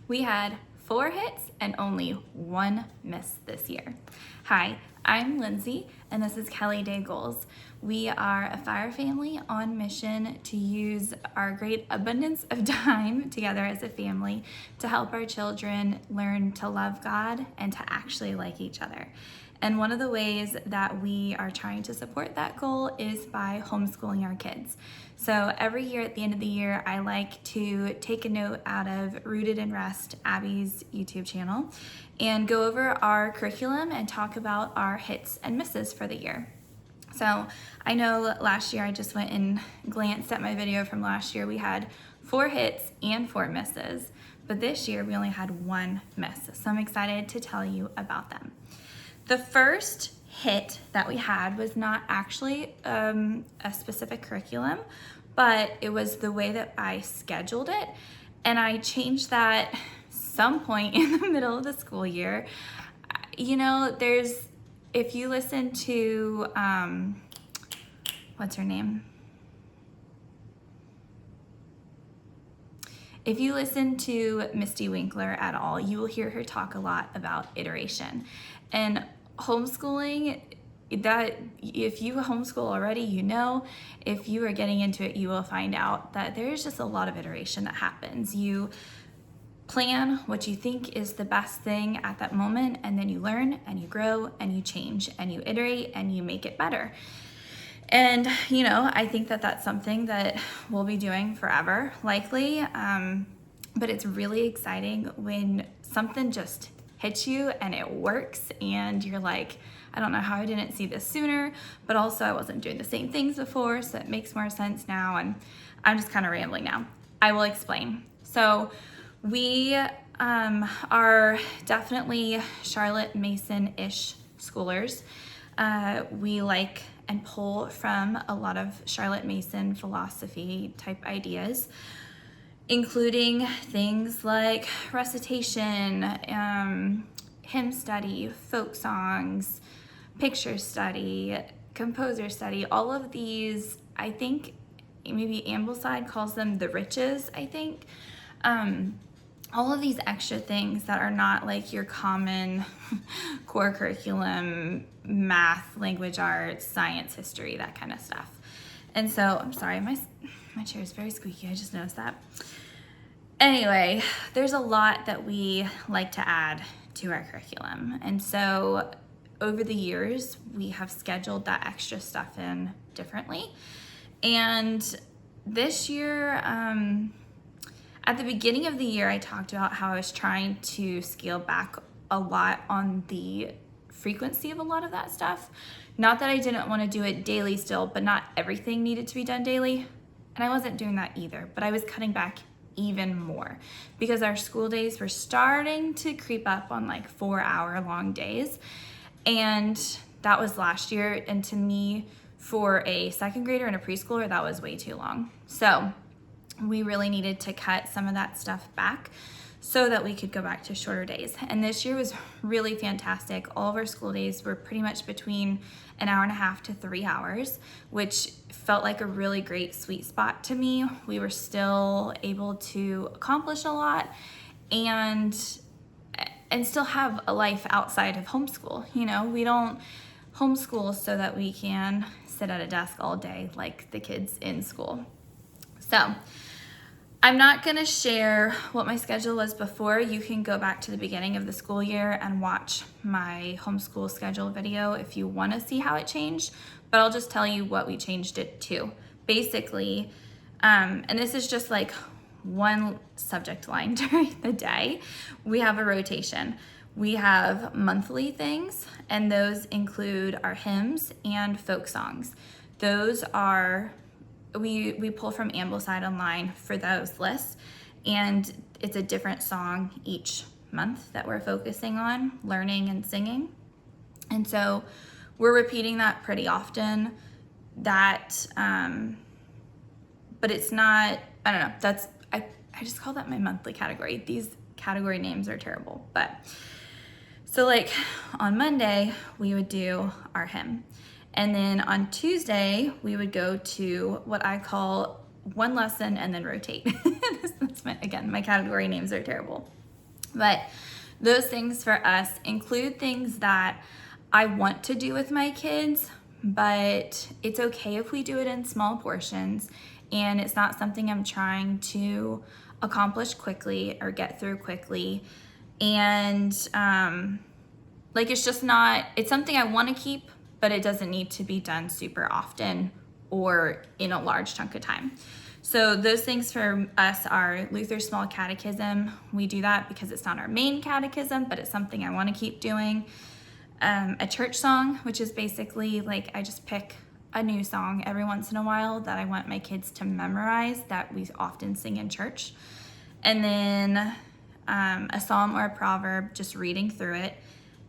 We had 4 hits and only 1 miss this year. Hi, I'm Lindsay, and this is Kelly Day Goals. We are a fire family on mission to use our great abundance of time together as a family to help our children learn to love God and to actually like each other. And one of the ways that we are trying to support that goal is by homeschooling our kids. So every year at the end of the year, I like to take a note out of Rooted in Rest, Abby's YouTube channel, and go over our curriculum and talk about our hits and misses for the year. So I know last year I just went and glanced at my video from last year. We had 4 hits and 4 misses, but this year we only had 1 miss. So I'm excited to tell you about them. The first hit that we had was not actually a specific curriculum, but it was the way that I scheduled it. And I changed that some point in the middle of the school year. You know, if you listen to, what's her name? If you listen to Misty Winkler at all, you will hear her talk a lot about iteration. And homeschooling, that if you homeschool already, you know, if you are getting into it, you will find out that there's just a lot of iteration that happens. You plan what you think is the best thing at that moment, and then you learn and you grow and you change and you iterate and you make it better. And, you know, I think that that's something that we'll be doing forever, likely. But it's really exciting when something just hits you and it works and you're like, I don't know how I didn't see this sooner, but also I wasn't doing the same things before, so it makes more sense now. And I'm just kind of rambling now. I will explain. So we are definitely Charlotte Mason-ish schoolers. We like and pull from a lot of Charlotte Mason philosophy type ideas, including things like recitation, hymn study, folk songs, picture study, composer study. All of these, I think maybe Ambleside calls them the riches, I think. All of these extra things that are not like your common core curriculum, math, language arts, science, history, that kind of stuff. And so, I'm sorry, my chair is very squeaky, I just noticed that. Anyway, there's a lot that we like to add to our curriculum. And so over the years, we have scheduled that extra stuff in differently. And this year, at the beginning of the year, I talked about how I was trying to scale back a lot on the frequency of a lot of that stuff. Not that I didn't want to do it daily still, but not everything needed to be done daily. And I wasn't doing that either, but I was cutting back even more because our school days were starting to creep up on like 4-hour-long days. And that was last year. And to me, for a second grader and a preschooler, that was way too long. So we really needed to cut some of that stuff back so that we could go back to shorter days. And this year was really fantastic. All of our school days were pretty much between 1.5 hours to 3 hours, which felt like a really great sweet spot to me. We were still able to accomplish a lot and still have a life outside of homeschool. You know, we don't homeschool so that we can sit at a desk all day like the kids in school. So I'm not gonna share what my schedule was before. You can go back to the beginning of the school year and watch my homeschool schedule video if you wanna see how it changed, but I'll just tell you what we changed it to. Basically, and this is just like one subject line during the day, we have a rotation. We have monthly things, and those include our hymns and folk songs. Those are we pull from Ambleside online for those lists, and it's a different song each month that we're focusing on learning and singing. And so we're repeating that pretty often. That but it's not, I don't know, that's I just call that my monthly category. These category names are terrible. But so like on Monday we would do our hymn. And then on Tuesday, we would go to what I call one lesson and then rotate. Again, my category names are terrible. But those things for us include things that I want to do with my kids, but it's okay if we do it in small portions, and it's not something I'm trying to accomplish quickly or get through quickly. And it's just not, it's something I want to keep, but it doesn't need to be done super often or in a large chunk of time. So those things for us are Luther's Small Catechism. We do that because it's not our main catechism, but it's something I want to keep doing. A church song, which is basically like I just pick a new song every once in a while that I want my kids to memorize that we often sing in church. And then a psalm or a proverb, just reading through it,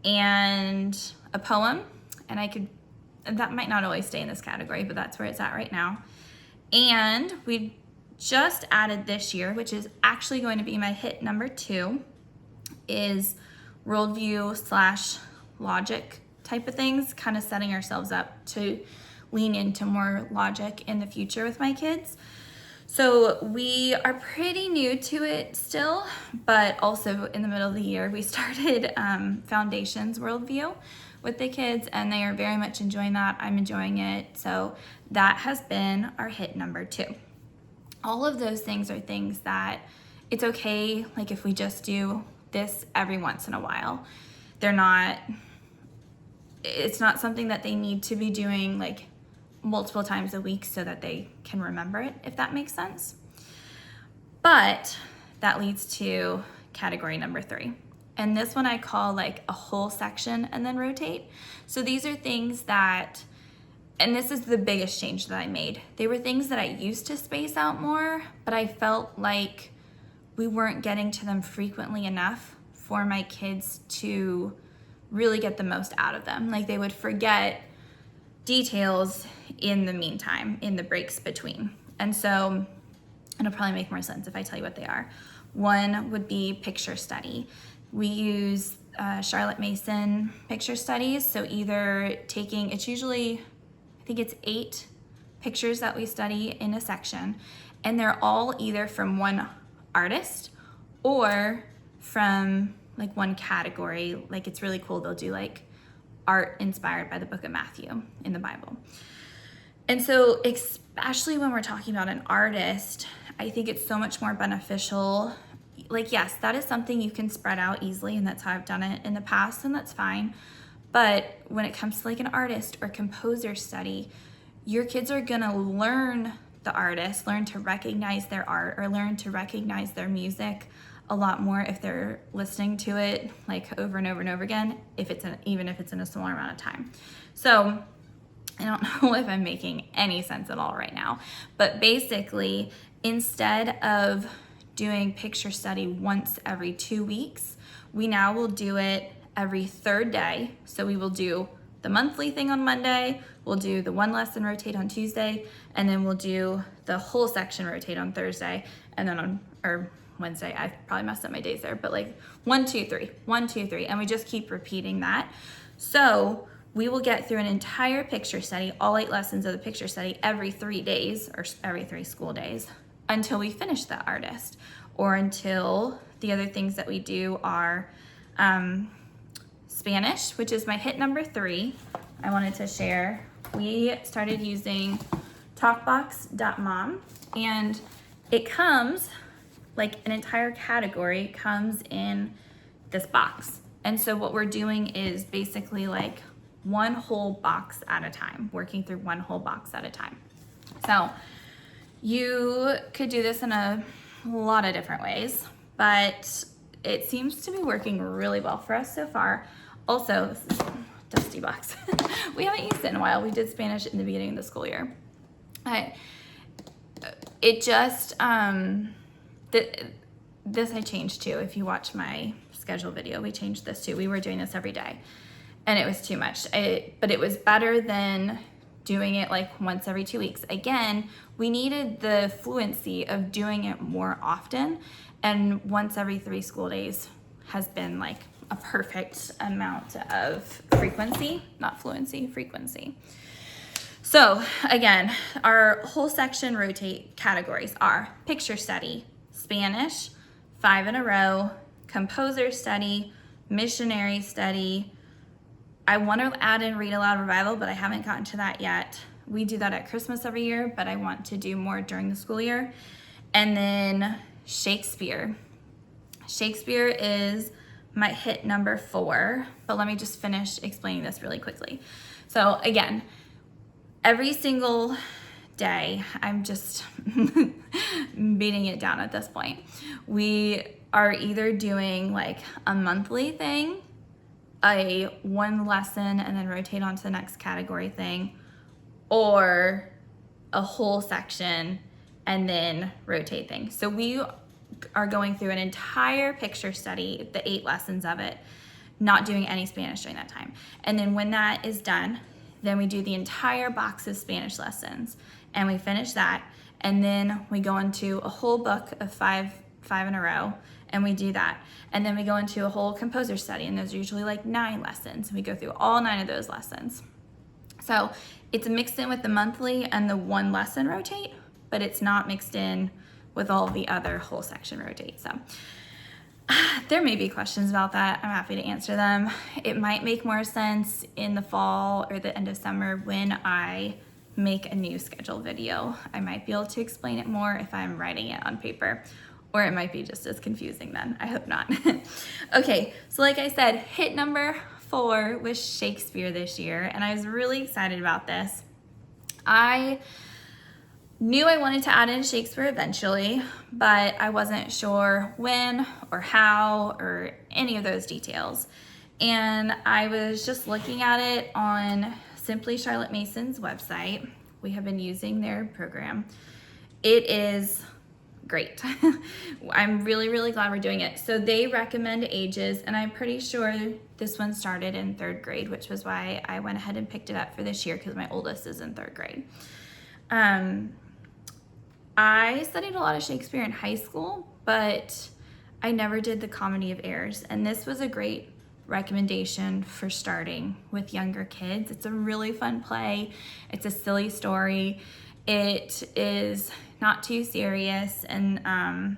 and a poem. And that might not always stay in this category, but that's where it's at right now. And we just added this year, which is actually going to be my hit number 2, is worldview / logic type of things, kind of setting ourselves up to lean into more logic in the future with my kids. So we are pretty new to it still, but also in the middle of the year, we started Foundations Worldview with the kids, and they are very much enjoying that. I'm enjoying it. So that has been our hit number 2. All of those things are things that it's okay, like if we just do this every once in a while. It's not something that they need to be doing like multiple times a week so that they can remember it, if that makes sense. But that leads to category number 3. And this one I call like a whole section and then rotate. So these are things that, and this is the biggest change that I made. They were things that I used to space out more, but I felt like we weren't getting to them frequently enough for my kids to really get the most out of them. Like they would forget details in the meantime, in the breaks between. And so it'll probably make more sense if I tell you what they are. One would be picture study. We use Charlotte Mason picture studies. So either it's usually, I think it's 8 pictures that we study in a section, and they're all either from one artist or from like one category. Like it's really cool. They'll do like art inspired by the book of Matthew in the Bible. And so especially when we're talking about an artist, I think it's so much more beneficial. Like, yes, that is something you can spread out easily, and that's how I've done it in the past, and that's fine. But when it comes to like an artist or composer study, your kids are gonna learn the artist, learn to recognize their art, or learn to recognize their music a lot more if they're listening to it like over and over and over again, even if it's in a smaller amount of time. So I don't know if I'm making any sense at all right now, but basically, instead of doing picture study once every 2 weeks, we now will do it every 3rd day. So we will do the monthly thing on Monday, we'll do the one lesson rotate on Tuesday, and then we'll do the whole section rotate on Thursday, and then or Wednesday. I probably messed up my days there, but like 1, 2, 3, 1, 2, 3, and we just keep repeating that. So we will get through an entire picture study, all 8 lessons of the picture study every 3 days or every 3 school days until we finish the artist, or until the other things that we do are Spanish, which is my hit number 3. I wanted to share. We started using talkbox.mom, and it comes like an entire category comes in this box. And so what we're doing is basically like one whole box at a time, working through one whole box at a time. So you could do this in a lot of different ways, but it seems to be working really well for us so far. Also, this is a dusty box. We haven't used it in a while. We did Spanish in the beginning of the school year. It just, this I changed too. If you watch my schedule video, we changed this too. We were doing this every day, and it was too much. But it was better than doing it like once every 2 weeks. Again, we needed the fluency of doing it more often, and once every 3 school days has been like a perfect amount of frequency, not fluency, frequency. So again, our whole section rotate categories are picture study, Spanish, 5 in a row, composer study, missionary study. I want to add in read aloud revival, but I haven't gotten to that yet. We do that at Christmas every year, but I want to do more during the school year. And then Shakespeare. Shakespeare is my hit number 4, but let me just finish explaining this really quickly. So again, every single day, I'm just beating it down at this point. We are either doing like a monthly thing, a one lesson and then rotate on to the next category thing, or a whole section and then rotate things. So we are going through an entire picture study, the 8 lessons of it, not doing any Spanish during that time. And then when that is done, then we do the entire box of Spanish lessons and we finish that. And then we go into a whole book of five in a row and we do that. And then we go into a whole composer study, and those are usually like 9 lessons. We go through all 9 of those lessons. So it's mixed in with the monthly and the one lesson rotate, but it's not mixed in with all the other whole section rotate. So there may be questions about that. I'm happy to answer them. It might make more sense in the fall or the end of summer when I make a new schedule video. I might be able to explain it more if I'm writing it on paper, or it might be just as confusing then. I hope not. Okay, so like I said, hit number 4 was Shakespeare this year, and I was really excited about this. I knew I wanted to add in Shakespeare eventually, but I wasn't sure when or how or any of those details. And I was just looking at it on Simply Charlotte Mason's website. We have been using their program. It is great. I'm really, really glad we're doing it. So they recommend ages, and I'm pretty sure this one started in 3rd grade, which was why I went ahead and picked it up for this year because my oldest is in 3rd grade. I studied a lot of Shakespeare in high school, but I never did the Comedy of Errors, and this was a great recommendation for starting with younger kids. It's a really fun play. It's a silly story. It is not too serious, and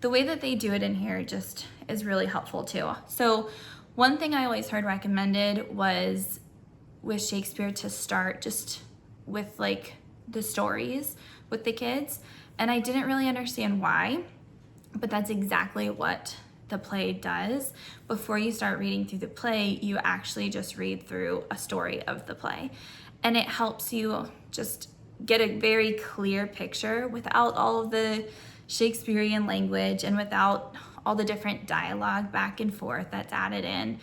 the way that they do it in here just is really helpful too. So one thing I always heard recommended was with Shakespeare to start just with like the stories with the kids, and I didn't really understand why, but that's exactly what the play does. Before you start reading through the play, you actually just read through a story of the play, and it helps you just get a very clear picture without all of the Shakespearean language and without all the different dialogue back and forth that's added in,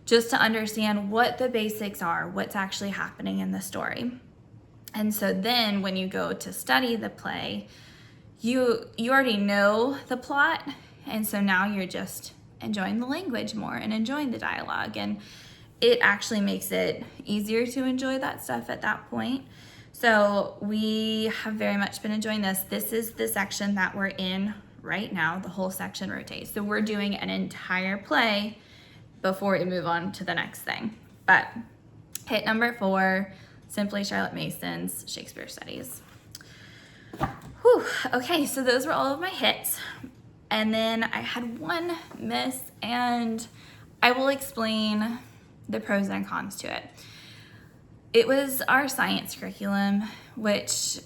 just to understand what the basics are, what's actually happening in the story. And so then when you go to study the play, you already know the plot, and so now you're just enjoying the language more and enjoying the dialogue, and it actually makes it easier to enjoy that stuff at that point. So we have very much been enjoying this. This is the section that we're in right now. The whole section rotates. So we're doing an entire play before we move on to the next thing. But hit number 4, Simply Charlotte Mason's Shakespeare Studies. Whew. Okay, so those were all of my hits. And then I had one miss, and I will explain the pros and cons to it. It was our science curriculum, which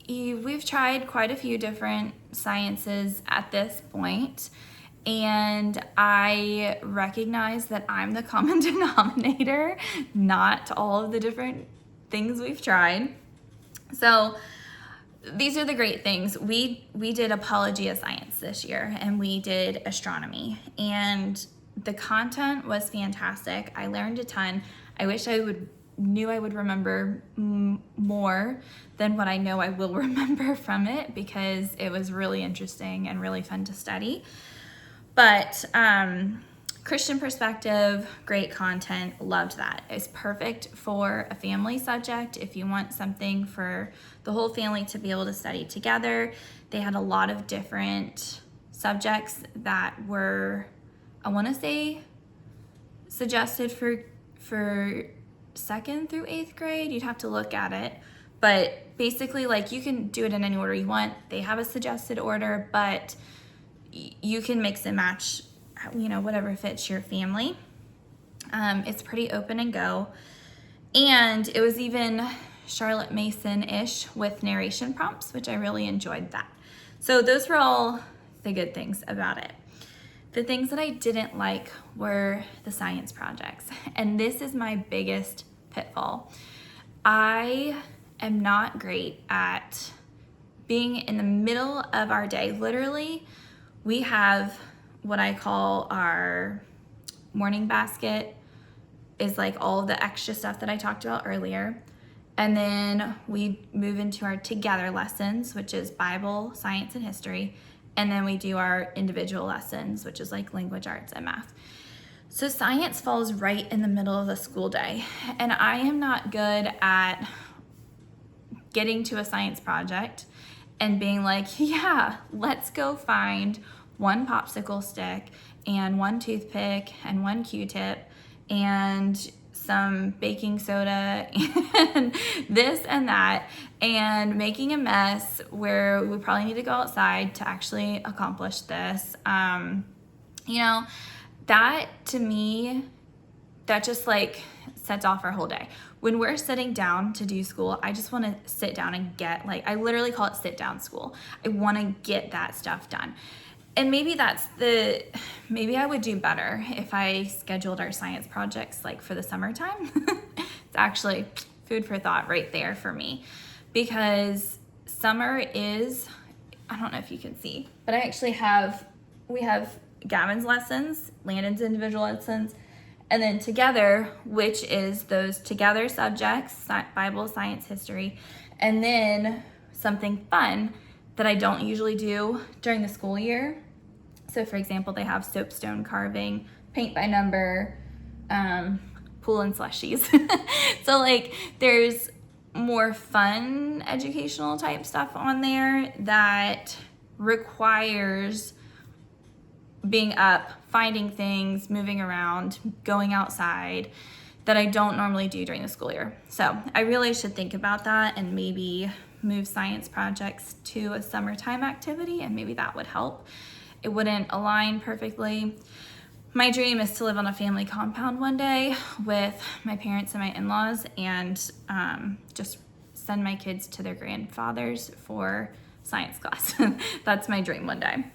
we've tried quite a few different sciences at this point, and I recognize that I'm the common denominator, not all of the different things we've tried. So these are the great things. We did apology of science this year, and we did astronomy, and the content was fantastic. I learned a ton. I wish I knew I would remember more than what I know I will remember from it, because it was really interesting and really fun to study. But Christian perspective, great content, loved that. It's perfect for a family subject if you want something for the whole family to be able to study together. They had a lot of different subjects that were, I want to say, suggested for 2nd through 8th grade. You'd have to look at it, but basically, like, you can do it in any order you want. They have a suggested order, but you can mix and match whatever fits your family. It's pretty open and go. And it was even Charlotte Mason-ish with narration prompts, which I really enjoyed that. So those were all the good things about it. The things that I didn't like were the science projects. And this is my biggest pitfall. I am not great at being in the middle of our day. Literally, we have what I call our morning basket, is like all the extra stuff that I talked about earlier. And then we move into our together lessons, which is Bible, science, and history. And then we do our individual lessons, which is like language arts and math. So science falls right in the middle of the school day. And I am not good at getting to a science project and being like, yeah, let's go find one popsicle stick and one toothpick and one Q-tip and some baking soda and this and that, and making a mess where we probably need to go outside to actually accomplish this. That to me, that just like sets off our whole day. When we're sitting down to do school, I just want to sit down and I literally call it sit down school. I want to get that stuff done. And maybe maybe I would do better if I scheduled our science projects like for the summertime. It's actually food for thought right there for me, because summer is, I don't know if you can see, but we have Gavin's lessons, Landon's individual lessons, and then together, which is those together subjects, Bible, science, history, and then something fun that I don't usually do during the school year. So for example, they have soapstone carving, paint by number, pool and slushies. So like there's more fun educational type stuff on there that requires being up, finding things, moving around, going outside, that I don't normally do during the school year. So I really should think about that and maybe move science projects to a summertime activity, and maybe that would help. It wouldn't align perfectly. My dream is to live on a family compound one day with my parents and my in-laws, and just send my kids to their grandfathers for science class. That's my dream one day.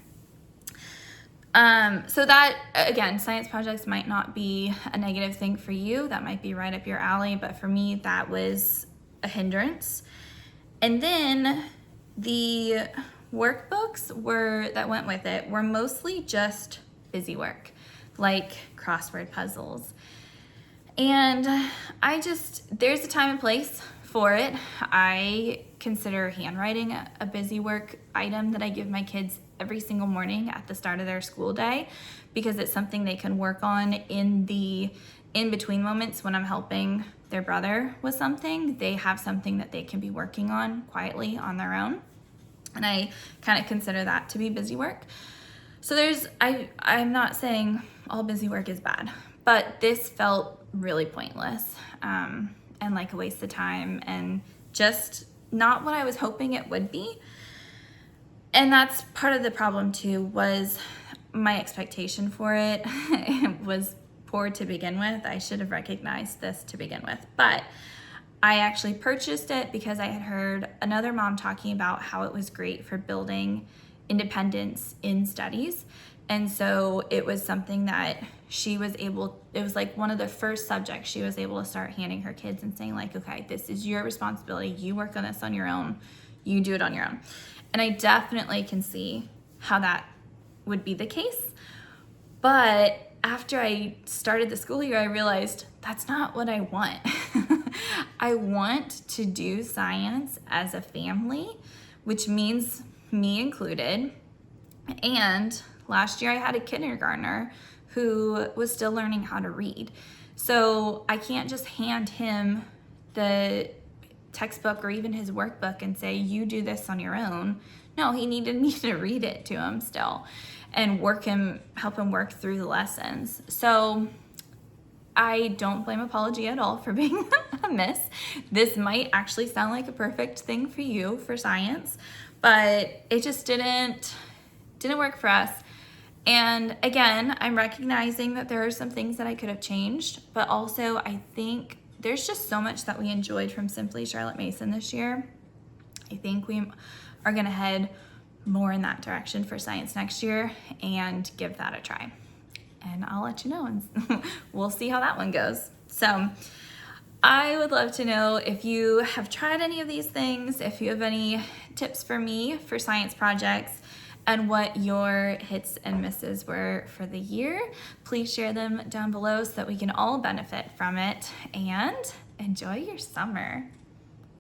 So that, again, science projects might not be a negative thing for you. That might be right up your alley, but for me, that was a hindrance. And then the workbooks that went with it were mostly just busy work, like crossword puzzles. And there's a time and place for it. I consider handwriting a busy work item that I give my kids every single morning at the start of their school day, because it's something they can work on in the in-between moments when I'm helping their brother with something. They have something that they can be working on quietly on their own. And I kind of consider that to be busy work. So I'm not saying all busy work is bad, but this felt really pointless, and like a waste of time, and just not what I was hoping it would be. And that's part of the problem too, was my expectation for it. It was poor to begin with. I should have recognized this to begin with, but I actually purchased it because I had heard another mom talking about how it was great for building independence in studies. And so it was something that it was like one of the first subjects she was able to start handing her kids and saying like, okay, this is your responsibility. You work on this on your own. You do it on your own. And I definitely can see how that would be the case. But after I started the school year, I realized that's not what I want. I want to do science as a family, which means me included. And last year I had a kindergartner who was still learning how to read. So I can't just hand him the textbook or even his workbook and say, you do this on your own. No, he needed me to read it to him still and help him work through the lessons. So I don't blame Apology at all for being a miss. This might actually sound like a perfect thing for you for science, but it just didn't work for us. And again, I'm recognizing that there are some things that I could have changed, but also I think there's just so much that we enjoyed from Simply Charlotte Mason this year. I think we are gonna head more in that direction for science next year and give that a try. And I'll let you know, and we'll see how that one goes. So I would love to know if you have tried any of these things, if you have any tips for me for science projects, and what your hits and misses were for the year. Please share them down below so that we can all benefit from it, and enjoy your summer.